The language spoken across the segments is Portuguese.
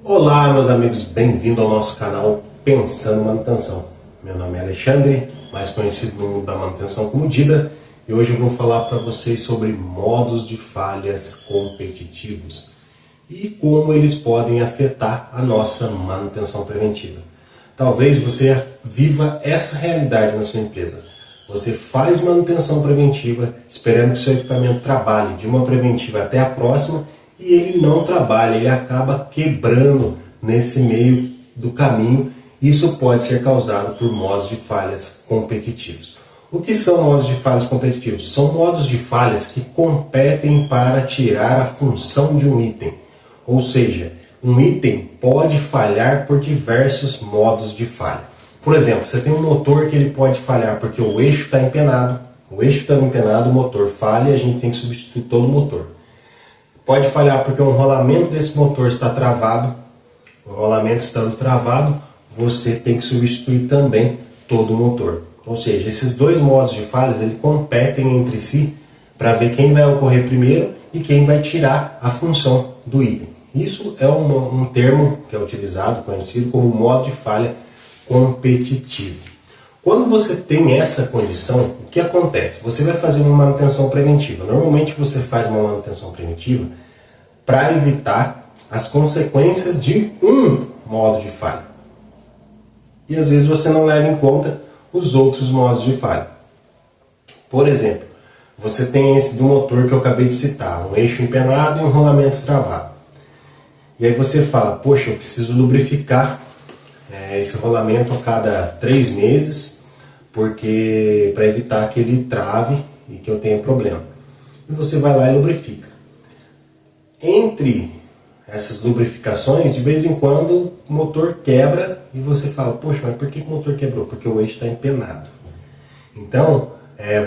Olá, meus amigos, bem-vindo ao nosso canal Pensando em Manutenção. Meu nome é Alexandre, mais conhecido no mundo da manutenção como Dida, e hoje eu vou falar para vocês sobre modos de falhas competitivos e como eles podem afetar a nossa manutenção preventiva. Talvez você viva essa realidade na sua empresa. Você faz manutenção preventiva esperando que seu equipamento trabalhe de uma preventiva até a próxima e ele não trabalha, ele acaba quebrando nesse meio do caminho. Isso pode ser causado por modos de falhas competitivos. O que são modos de falhas competitivos? São modos de falhas que competem para tirar a função de um item. Ou seja, um item pode falhar por diversos modos de falha. Por exemplo, você tem um motor que ele pode falhar porque o eixo está empenado. O eixo está empenado, o motor falha e a gente tem que substituir todo o motor. Pode falhar porque o rolamento desse motor está travado. O rolamento estando travado, você tem que substituir também todo o motor. Ou seja, esses dois modos de falhas eles competem entre si para ver quem vai ocorrer primeiro e quem vai tirar a função do item. Isso é um termo que é utilizado, conhecido como modo de falha competitivo. Quando você tem essa condição, o que acontece? Você vai fazer uma manutenção preventiva. Normalmente você faz uma manutenção preventiva para evitar as consequências de um modo de falha. E às vezes você não leva em conta os outros modos de falha. Por exemplo, você tem esse do motor que eu acabei de citar, um eixo empenado e um rolamento travado. E aí você fala, poxa, eu preciso lubrificar esse rolamento a cada 3 meses, porque para evitar que ele trave e que eu tenha problema. E você vai lá e lubrifica. Entre essas lubrificações, de vez em quando o motor quebra e você fala, poxa, mas por que o motor quebrou? Porque o eixo está empenado. Então,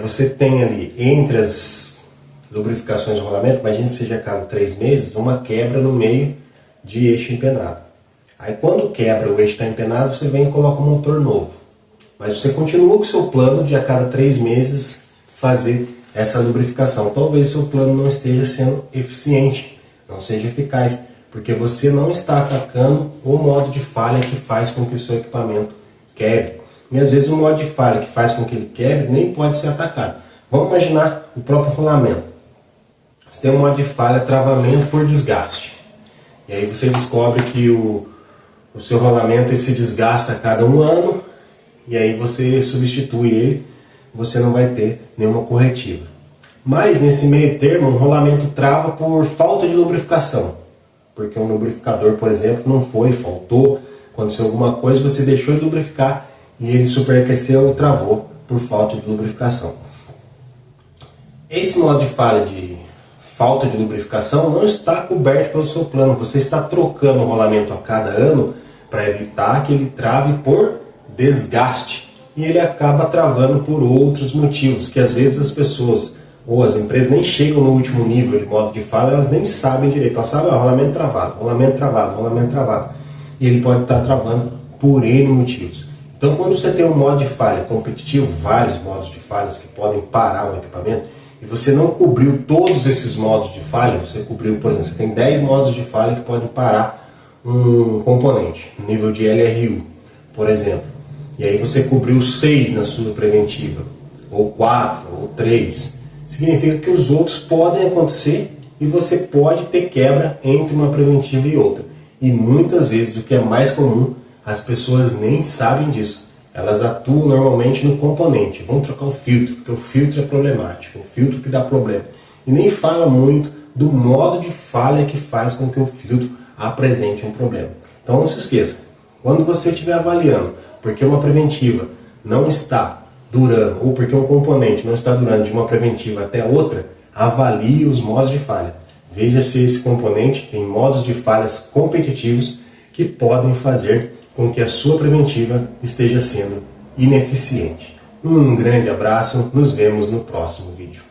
você tem ali, entre as lubrificações do rolamento, imagina que seja a cada 3 meses, uma quebra no meio de eixo empenado. Aí quando quebra, o eixo está empenado, você vem e coloca um motor novo. Mas você continua com o seu plano de a cada 3 meses fazer essa lubrificação. Talvez seu plano não esteja sendo eficiente, não seja eficaz, porque você não está atacando o modo de falha que faz com que o seu equipamento quebre. E às vezes o modo de falha que faz com que ele quebre nem pode ser atacado. Vamos imaginar o próprio rolamento. Você tem um modo de falha travamento por desgaste. E aí você descobre que o seu rolamento ele se desgasta a cada 1 ano, e aí você substitui ele, você não vai ter nenhuma corretiva. Mas nesse meio termo, um rolamento trava por falta de lubrificação. Porque um lubrificador, por exemplo, não faltou, aconteceu alguma coisa, você deixou de lubrificar e ele superaqueceu e travou por falta de lubrificação. Esse modo de falha de falta de lubrificação não está coberto pelo seu plano. Você está trocando o rolamento a cada ano para evitar que ele trave por desgaste. E ele acaba travando por outros motivos, que às vezes as pessoas ou as empresas nem chegam no último nível de modo de falha, elas nem sabem direito. Elas sabem, rolamento travado, rolamento travado, rolamento travado. E ele pode estar travando por N motivos. Então quando você tem um modo de falha competitivo, vários modos de falhas que podem parar um equipamento, e você não cobriu todos esses modos de falha, você cobriu, por exemplo, você tem 10 modos de falha que podem parar um componente, no nível de LRU, por exemplo. E aí você cobriu 6 na sua preventiva, ou 4, ou 3. Significa que os outros podem acontecer e você pode ter quebra entre uma preventiva e outra. E muitas vezes, o que é mais comum, as pessoas nem sabem disso. Elas atuam normalmente no componente. Vamos trocar o filtro, porque o filtro é problemático, o filtro que dá problema. E nem fala muito do modo de falha que faz com que o filtro apresente um problema. Então não se esqueça, quando você estiver avaliando porque uma preventiva não está durando, ou porque um componente não está durando de uma preventiva até outra, avalie os modos de falha. Veja se esse componente tem modos de falhas competitivos que podem fazer com que a sua preventiva esteja sendo ineficiente. Um grande abraço, nos vemos no próximo vídeo.